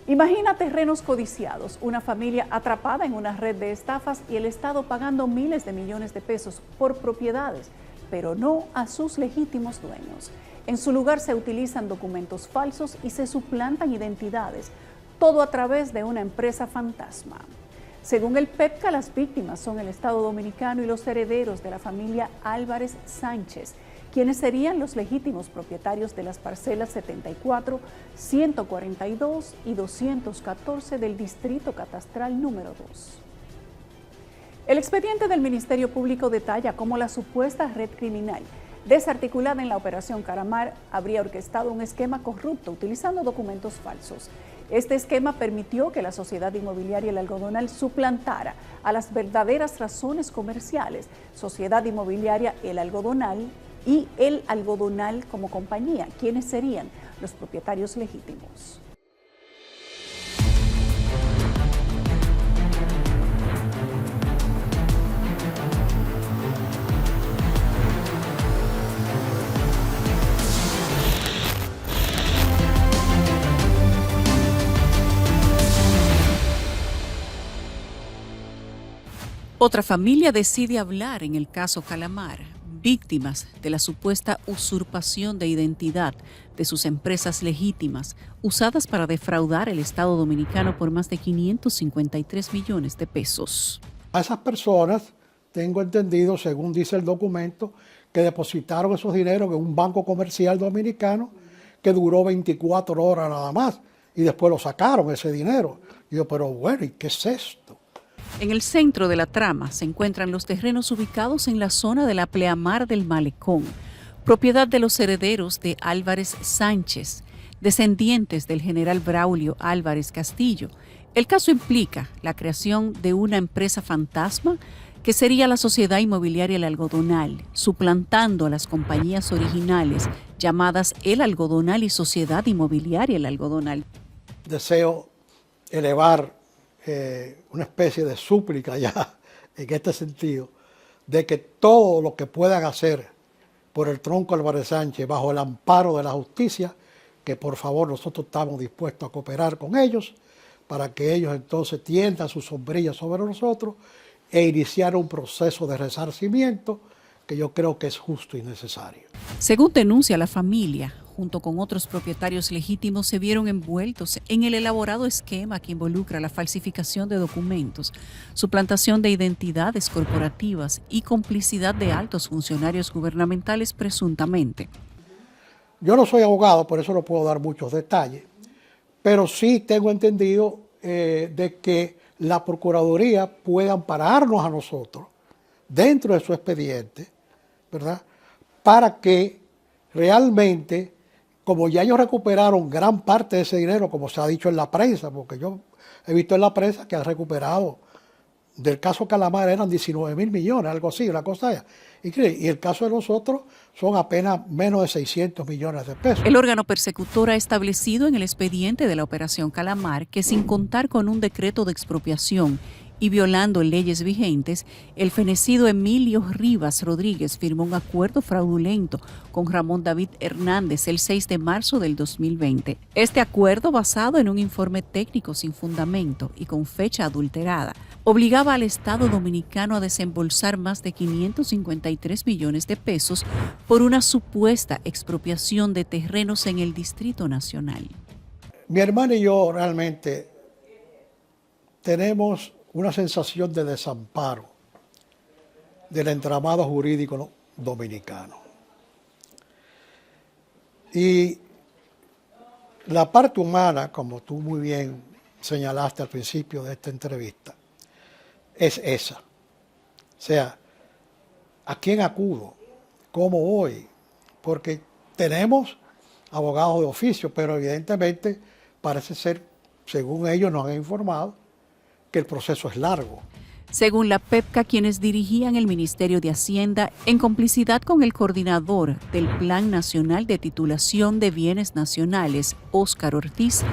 Imagina terrenos codiciados, una familia atrapada en una red de estafas y el Estado pagando miles de millones de pesos por propiedades, pero no a sus legítimos dueños. En su lugar se utilizan documentos falsos y se suplantan identidades, todo a través de una empresa fantasma. Según el PEPCA, las víctimas son el Estado Dominicano y los herederos de la familia Álvarez Sánchez, quienes serían los legítimos propietarios de las parcelas 74, 142 y 214 del Distrito Catastral número 2. El expediente del Ministerio Público detalla cómo la supuesta red criminal desarticulada en la Operación Calamar habría orquestado un esquema corrupto utilizando documentos falsos. Este esquema permitió que la sociedad inmobiliaria El Algodonal suplantara a las verdaderas razones comerciales, Sociedad Inmobiliaria El Algodonal y El Algodonal como compañía, quienes serían los propietarios legítimos. Otra familia decide hablar en el caso Calamar, víctimas de la supuesta usurpación de identidad de sus empresas legítimas, usadas para defraudar el Estado Dominicano por más de 553 millones de pesos. A esas personas, tengo entendido, según dice el documento, que depositaron esos dineros en un banco comercial dominicano que duró 24 horas nada más y después lo sacaron ese dinero. Y yo, pero bueno, ¿y qué es esto? En el centro de la trama se encuentran los terrenos ubicados en la zona de la pleamar del Malecón, propiedad de los herederos de Álvarez Sánchez, descendientes del general Braulio Álvarez Castillo. El caso implica la creación de una empresa fantasma que sería la Sociedad Inmobiliaria El Algodonal, suplantando a las compañías originales llamadas El Algodonal y Sociedad Inmobiliaria El Algodonal. Deseo elevar una especie de súplica ya en este sentido, de que todo lo que puedan hacer por el tronco Álvarez Sánchez bajo el amparo de la justicia, que por favor nosotros estamos dispuestos a cooperar con ellos para que ellos entonces tiendan su sombrilla sobre nosotros e iniciar un proceso de resarcimiento que yo creo que es justo y necesario. Según denuncia la familia, junto con otros propietarios legítimos, se vieron envueltos en el elaborado esquema que involucra la falsificación de documentos, suplantación de identidades corporativas y complicidad de altos funcionarios gubernamentales presuntamente. Yo no soy abogado, por eso no puedo dar muchos detalles, pero sí tengo entendido de que la Procuraduría puede ampararnos a nosotros dentro de su expediente, ¿verdad?, para que realmente, como ya ellos recuperaron gran parte de ese dinero, como se ha dicho en la prensa, porque yo he visto en la prensa que han recuperado, del caso Calamar eran 19.000 millones, algo así, una cosa allá. Y el caso de nosotros son apenas menos de 600 millones de pesos. El órgano persecutor ha establecido en el expediente de la Operación Calamar que, sin contar con un decreto de expropiación y violando leyes vigentes, el fenecido Emilio Rivas Rodríguez firmó un acuerdo fraudulento con Ramón David Hernández el 6 de marzo del 2020. Este acuerdo, basado en un informe técnico sin fundamento y con fecha adulterada, obligaba al Estado Dominicano a desembolsar más de 553 millones de pesos por una supuesta expropiación de terrenos en el Distrito Nacional. Mi hermana y yo realmente tenemos una sensación de desamparo del entramado jurídico dominicano. Y la parte humana, como tú muy bien señalaste al principio de esta entrevista, es esa. O sea, ¿a quién acudo? ¿Cómo voy? Porque tenemos abogados de oficio, pero evidentemente parece ser, según ellos nos han informado, que el proceso es largo. Según la PEPCA, quienes dirigían el Ministerio de Hacienda, en complicidad con el coordinador del Plan Nacional de Titulación de Bienes Nacionales, Óscar Ortiz,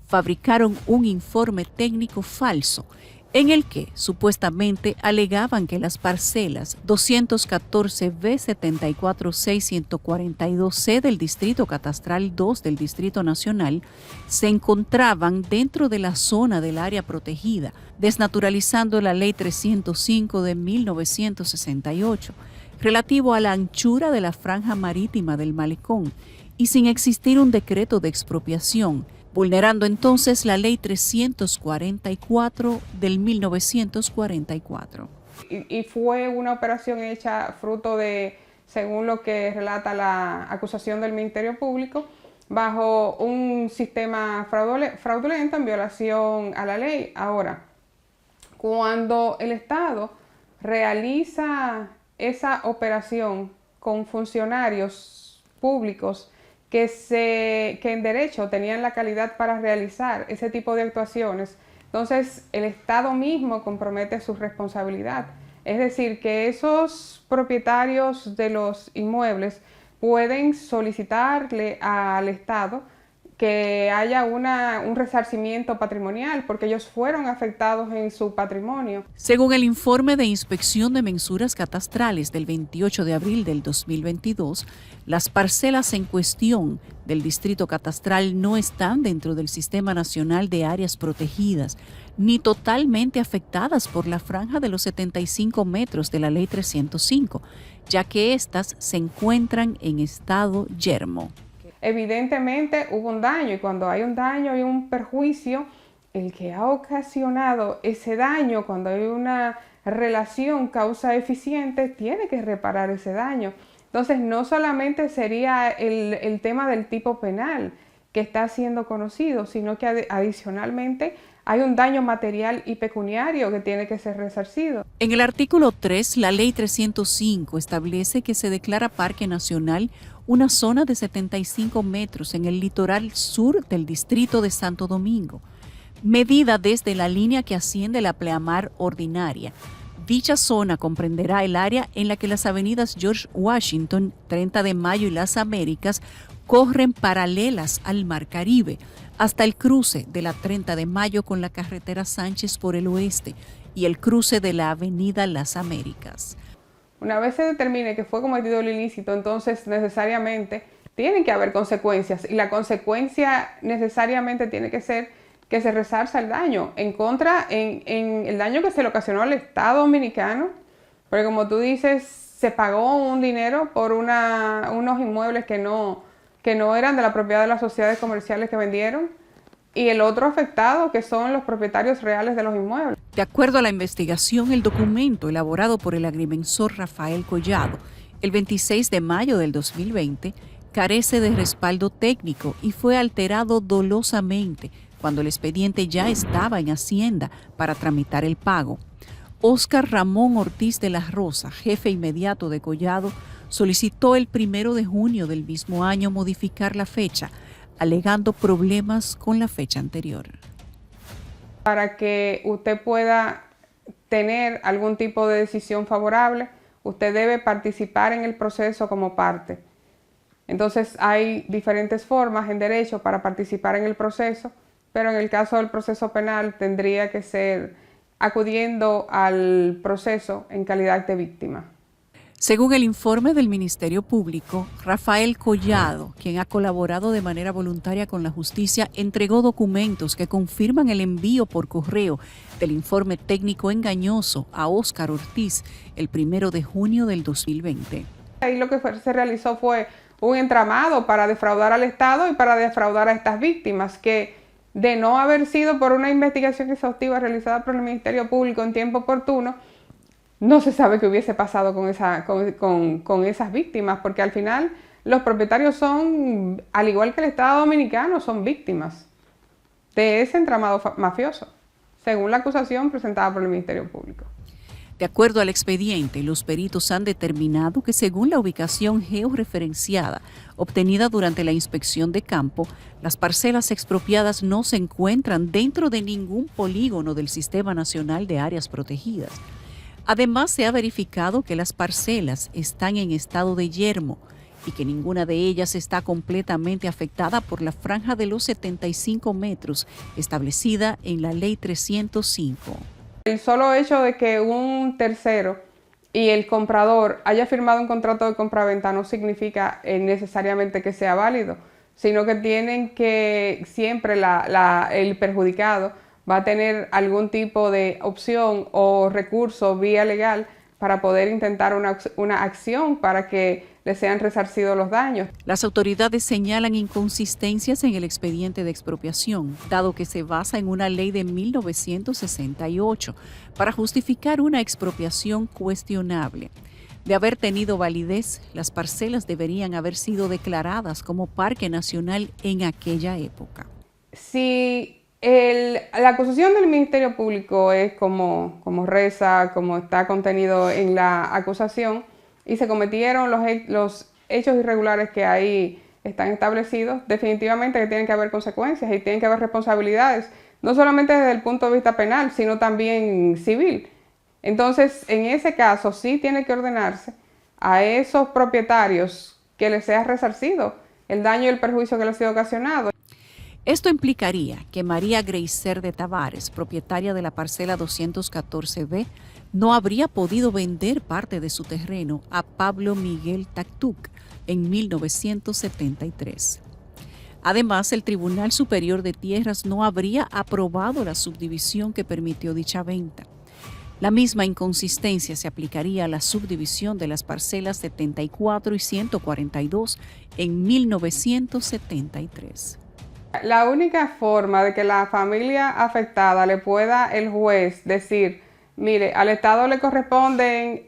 fabricaron un informe técnico falso en el que supuestamente alegaban que las parcelas 214B74642C del Distrito Catastral 2 del Distrito Nacional se encontraban dentro de la zona del área protegida, desnaturalizando la Ley 305 de 1968, relativo a la anchura de la franja marítima del malecón, y sin existir un decreto de expropiación, vulnerando entonces la Ley 344 del 1944. Y fue una operación hecha fruto de, según lo que relata la acusación del Ministerio Público, bajo un sistema fraudulento en violación a la ley. Ahora, cuando el Estado realiza esa operación con funcionarios públicos que en derecho tenían la calidad para realizar ese tipo de actuaciones, entonces el Estado mismo compromete su responsabilidad. Es decir, que esos propietarios de los inmuebles pueden solicitarle al Estado que haya un resarcimiento patrimonial porque ellos fueron afectados en su patrimonio. Según el informe de inspección de mensuras catastrales del 28 de abril del 2022, las parcelas en cuestión del Distrito Catastral no están dentro del Sistema Nacional de Áreas Protegidas, ni totalmente afectadas por la franja de los 75 metros de la Ley 305, ya que éstas se encuentran en estado yermo. Evidentemente hubo un daño, y cuando hay un daño y un perjuicio, el que ha ocasionado ese daño, cuando hay una relación causa-eficiente, tiene que reparar ese daño. Entonces no solamente sería el tema del tipo penal que está siendo conocido, sino que adicionalmente hay un daño material y pecuniario que tiene que ser resarcido. En el artículo 3, la Ley 305 establece que se declara Parque Nacional una zona de 75 metros en el litoral sur del distrito de Santo Domingo, medida desde la línea que asciende la pleamar ordinaria. Dicha zona comprenderá el área en la que las avenidas George Washington, 30 de Mayo y Las Américas corren paralelas al Mar Caribe, hasta el cruce de la 30 de Mayo con la carretera Sánchez por el oeste y el cruce de la avenida Las Américas. Una vez se determine que fue cometido el ilícito, entonces necesariamente tienen que haber consecuencias, y la consecuencia necesariamente tiene que ser que se resarza el daño en el daño que se le ocasionó al Estado dominicano, porque como tú dices, se pagó un dinero por unos inmuebles que no eran de la propiedad de las sociedades comerciales que vendieron, y el otro afectado, que son los propietarios reales de los inmuebles. De acuerdo a la investigación, el documento elaborado por el agrimensor Rafael Collado el 26 de mayo del 2020 carece de respaldo técnico y fue alterado dolosamente cuando el expediente ya estaba en Hacienda para tramitar el pago. Óscar Ramón Ortiz de la Rosa, jefe inmediato de Collado, solicitó el 1 de junio del mismo año modificar la fecha, alegando problemas con la fecha anterior. Para que usted pueda tener algún tipo de decisión favorable, usted debe participar en el proceso como parte. Entonces hay diferentes formas en derecho para participar en el proceso, pero en el caso del proceso penal tendría que ser acudiendo al proceso en calidad de víctima. Según el informe del Ministerio Público, Rafael Collado, quien ha colaborado de manera voluntaria con la justicia, entregó documentos que confirman el envío por correo del informe técnico engañoso a Óscar Ortiz el 1 de junio del 2020. Ahí lo que se realizó fue un entramado para defraudar al Estado y para defraudar a estas víctimas, que de no haber sido por una investigación exhaustiva realizada por el Ministerio Público en tiempo oportuno, no se sabe qué hubiese pasado con esas víctimas, porque al final los propietarios son, al igual que el Estado dominicano, son víctimas de ese entramado mafioso, según la acusación presentada por el Ministerio Público. De acuerdo al expediente, los peritos han determinado que según la ubicación georreferenciada obtenida durante la inspección de campo, las parcelas expropiadas no se encuentran dentro de ningún polígono del Sistema Nacional de Áreas Protegidas. Además, se ha verificado que las parcelas están en estado de yermo y que ninguna de ellas está completamente afectada por la franja de los 75 metros establecida en la Ley 305. El solo hecho de que un tercero y el comprador haya firmado un contrato de compraventa no significa necesariamente que sea válido, sino que tienen que siempre el perjudicado va a tener algún tipo de opción o recurso vía legal para poder intentar una acción para que le sean resarcidos los daños. Las autoridades señalan inconsistencias en el expediente de expropiación, dado que se basa en una ley de 1968 para justificar una expropiación cuestionable. De haber tenido validez, las parcelas deberían haber sido declaradas como parque nacional en aquella época. Si la acusación del Ministerio Público es como reza, como está contenido en la acusación, y se cometieron los hechos irregulares que ahí están establecidos, definitivamente que tienen que haber consecuencias y tienen que haber responsabilidades, no solamente desde el punto de vista penal, sino también civil. Entonces, en ese caso, sí tiene que ordenarse a esos propietarios que les sea resarcido el daño y el perjuicio que les ha sido ocasionado. Esto implicaría que María Greiser de Tavares, propietaria de la parcela 214B, no habría podido vender parte de su terreno a Pablo Miguel Tactuc en 1973. Además, el Tribunal Superior de Tierras no habría aprobado la subdivisión que permitió dicha venta. La misma inconsistencia se aplicaría a la subdivisión de las parcelas 74 y 142 en 1973. La única forma de que la familia afectada le pueda el juez decir, mire, al Estado le corresponden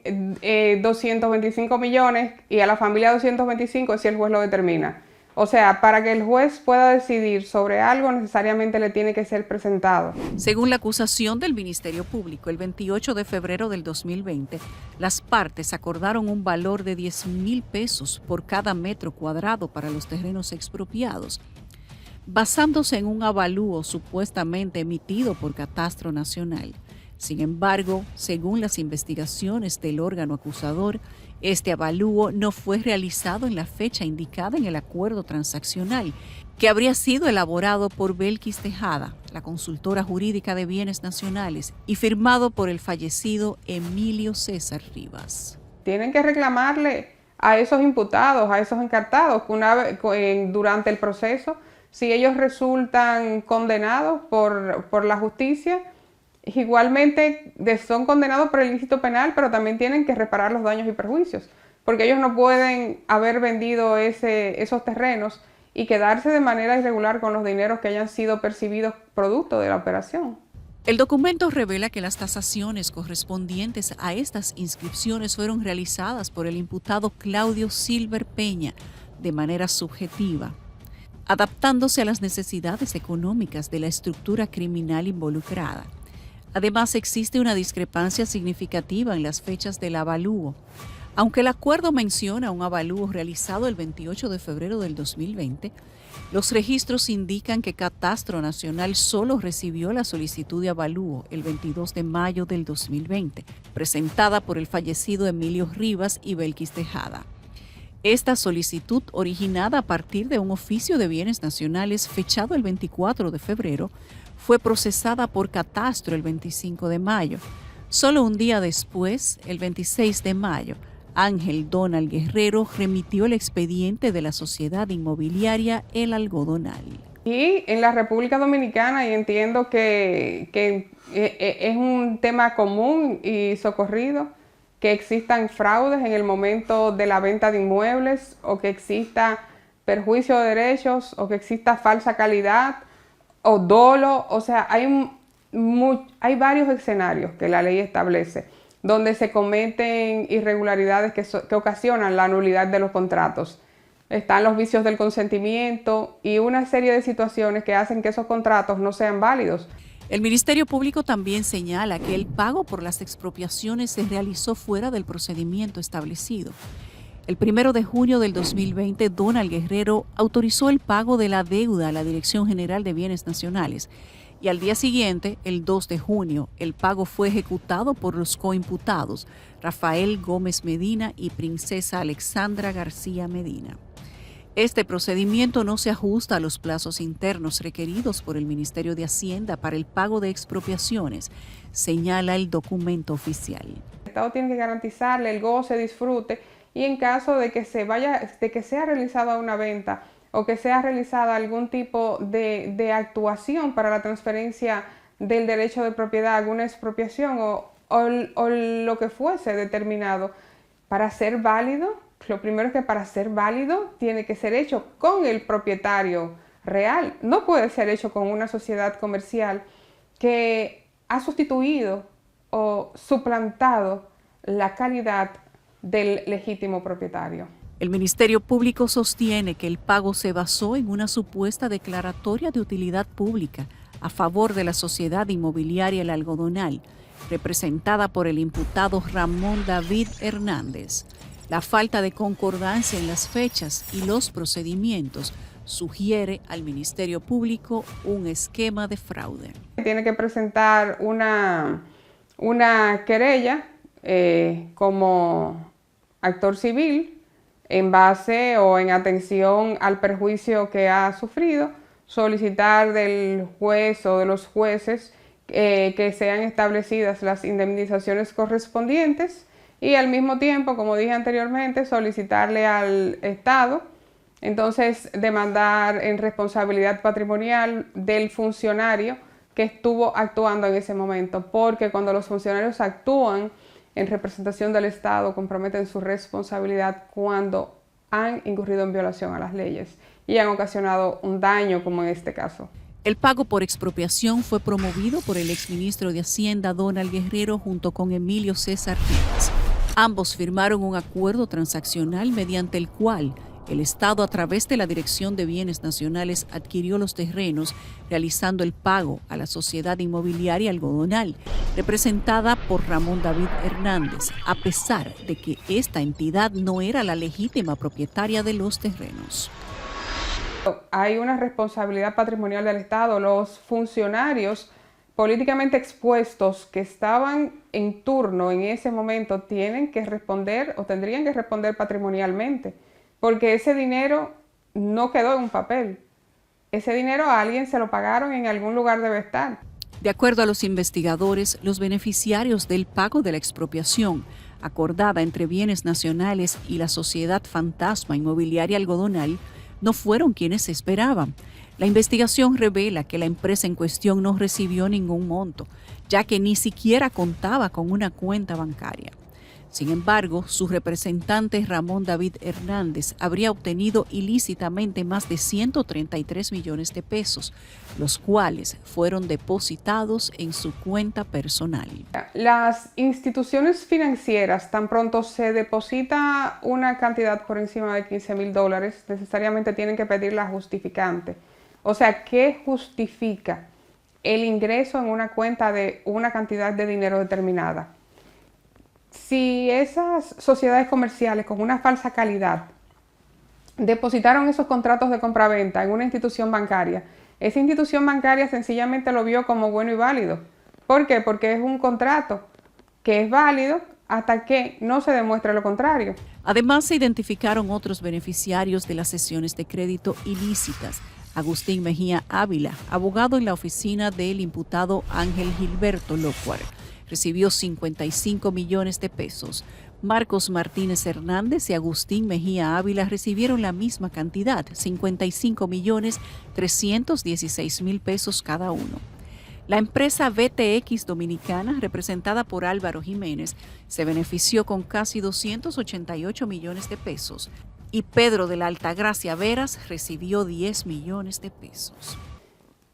225 millones y a la familia 225 es si el juez lo determina. O sea, para que el juez pueda decidir sobre algo, necesariamente le tiene que ser presentado. Según la acusación del Ministerio Público, el 28 de febrero del 2020, las partes acordaron un valor de 10,000 pesos por cada metro cuadrado para los terrenos expropiados, basándose en un avalúo supuestamente emitido por Catastro Nacional. Sin embargo, según las investigaciones del órgano acusador, este avalúo no fue realizado en la fecha indicada en el acuerdo transaccional, que habría sido elaborado por Belkis Tejada, la consultora jurídica de bienes nacionales, y firmado por el fallecido Emilio César Rivas. Tienen que reclamarle a esos imputados, a esos encartados, durante el proceso, si ellos resultan condenados por la justicia, igualmente son condenados por el ilícito penal, pero también tienen que reparar los daños y perjuicios, porque ellos no pueden haber vendido esos terrenos y quedarse de manera irregular con los dineros que hayan sido percibidos producto de la operación. El documento revela que las tasaciones correspondientes a estas inscripciones fueron realizadas por el imputado Claudio Silver Peña de manera subjetiva, adaptándose a las necesidades económicas de la estructura criminal involucrada. Además, existe una discrepancia significativa en las fechas del avalúo. Aunque el acuerdo menciona un avalúo realizado el 28 de febrero del 2020, los registros indican que Catastro Nacional solo recibió la solicitud de avalúo el 22 de mayo del 2020, presentada por el fallecido Emilio Rivas y Belkis Tejada. Esta solicitud, originada a partir de un oficio de bienes nacionales fechado el 24 de febrero, fue procesada por Catastro el 25 de mayo. Solo un día después, el 26 de mayo, Ángel Donald Guerrero remitió el expediente de la sociedad inmobiliaria El Algodonal. Y en la República Dominicana, y entiendo que es un tema común y socorrido, que existan fraudes en el momento de la venta de inmuebles, o que exista perjuicio de derechos, o que exista falsa calidad, o dolo. O sea, hay varios escenarios que la ley establece donde se cometen irregularidades que ocasionan la nulidad de los contratos. Están los vicios del consentimiento y una serie de situaciones que hacen que esos contratos no sean válidos. El Ministerio Público también señala que el pago por las expropiaciones se realizó fuera del procedimiento establecido. El 1 de junio del 2020, Donald Guerrero autorizó el pago de la deuda a la Dirección General de Bienes Nacionales y al día siguiente, el 2 de junio, el pago fue ejecutado por los coimputados Rafael Gómez Medina y Princesa Alexandra García Medina. Este procedimiento no se ajusta a los plazos internos requeridos por el Ministerio de Hacienda para el pago de expropiaciones, señala el documento oficial. El Estado tiene que garantizarle el goce, disfrute, y en caso de que sea realizada una venta o que sea realizada algún tipo de actuación para la transferencia del derecho de propiedad, alguna expropiación o lo que fuese determinado, para ser válido, lo primero es que para ser válido tiene que ser hecho con el propietario real. No puede ser hecho con una sociedad comercial que ha sustituido o suplantado la calidad del legítimo propietario. El Ministerio Público sostiene que el pago se basó en una supuesta declaratoria de utilidad pública a favor de la sociedad inmobiliaria El Algodonal, representada por el imputado Ramón David Hernández. La falta de concordancia en las fechas y los procedimientos sugiere al Ministerio Público un esquema de fraude. Tiene que presentar una querella como actor civil en base o en atención al perjuicio que ha sufrido, solicitar del juez o de los jueces que sean establecidas las indemnizaciones correspondientes y al mismo tiempo, como dije anteriormente, solicitarle al Estado, entonces demandar en responsabilidad patrimonial del funcionario que estuvo actuando en ese momento, porque cuando los funcionarios actúan en representación del Estado, comprometen su responsabilidad cuando han incurrido en violación a las leyes y han ocasionado un daño, como en este caso. El pago por expropiación fue promovido por el exministro de Hacienda, Donald Guerrero, junto con Emilio César Rivas. Ambos firmaron un acuerdo transaccional mediante el cual el Estado, a través de la Dirección de Bienes Nacionales, adquirió los terrenos, realizando el pago a la Sociedad Inmobiliaria Algodonal, representada por Ramón David Hernández, a pesar de que esta entidad no era la legítima propietaria de los terrenos. Hay una responsabilidad patrimonial del Estado. Los funcionarios políticamente expuestos que estaban en turno en ese momento tienen que responder o tendrían que responder patrimonialmente, porque ese dinero no quedó en un papel. Ese dinero a alguien se lo pagaron, en algún lugar debe estar. De acuerdo a los investigadores, los beneficiarios del pago de la expropiación acordada entre Bienes Nacionales y la Sociedad Fantasma Inmobiliaria Algodonal no fueron quienes se esperaban. La investigación revela que la empresa en cuestión no recibió ningún monto, ya que ni siquiera contaba con una cuenta bancaria. Sin embargo, su representante Ramón David Hernández habría obtenido ilícitamente más de 133 millones de pesos, los cuales fueron depositados en su cuenta personal. Las instituciones financieras, tan pronto se deposita una cantidad por encima de $15,000, necesariamente tienen que pedir la justificante. O sea, ¿qué justifica el ingreso en una cuenta de una cantidad de dinero determinada? Si esas sociedades comerciales con una falsa calidad depositaron esos contratos de compraventa en una institución bancaria, esa institución bancaria sencillamente lo vio como bueno y válido. ¿Por qué? Porque es un contrato que es válido hasta que no se demuestre lo contrario. Además, se identificaron otros beneficiarios de las sesiones de crédito ilícitas. Agustín Mejía Ávila, abogado en la oficina del imputado Ángel Gilberto Locuar, recibió 55 millones de pesos. Marcos Martínez Hernández y Agustín Mejía Ávila recibieron la misma cantidad, 55 millones 316 mil pesos cada uno. La empresa BTX Dominicana, representada por Álvaro Jiménez, se benefició con casi 288 millones de pesos. Y Pedro de la Altagracia Veras recibió 10 millones de pesos.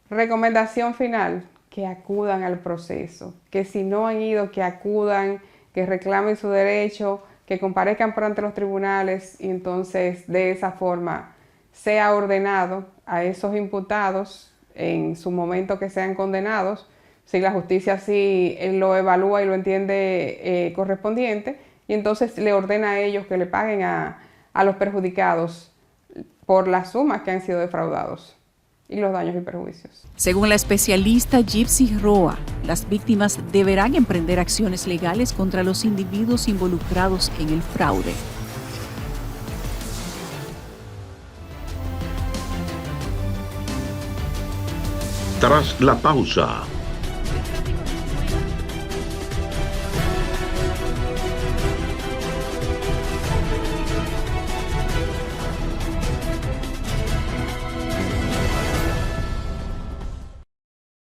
Recomendación final, que acudan al proceso, que si no han ido, que acudan, que reclamen su derecho, que comparezcan ante los tribunales y entonces de esa forma sea ordenado a esos imputados en su momento que sean condenados, si la justicia así lo evalúa y lo entiende correspondiente, y entonces le ordena a ellos que le paguen a los perjudicados por las sumas que han sido defraudados y los daños y perjuicios. Según la especialista Gypsy Roa, las víctimas deberán emprender acciones legales contra los individuos involucrados en el fraude. Tras la pausa,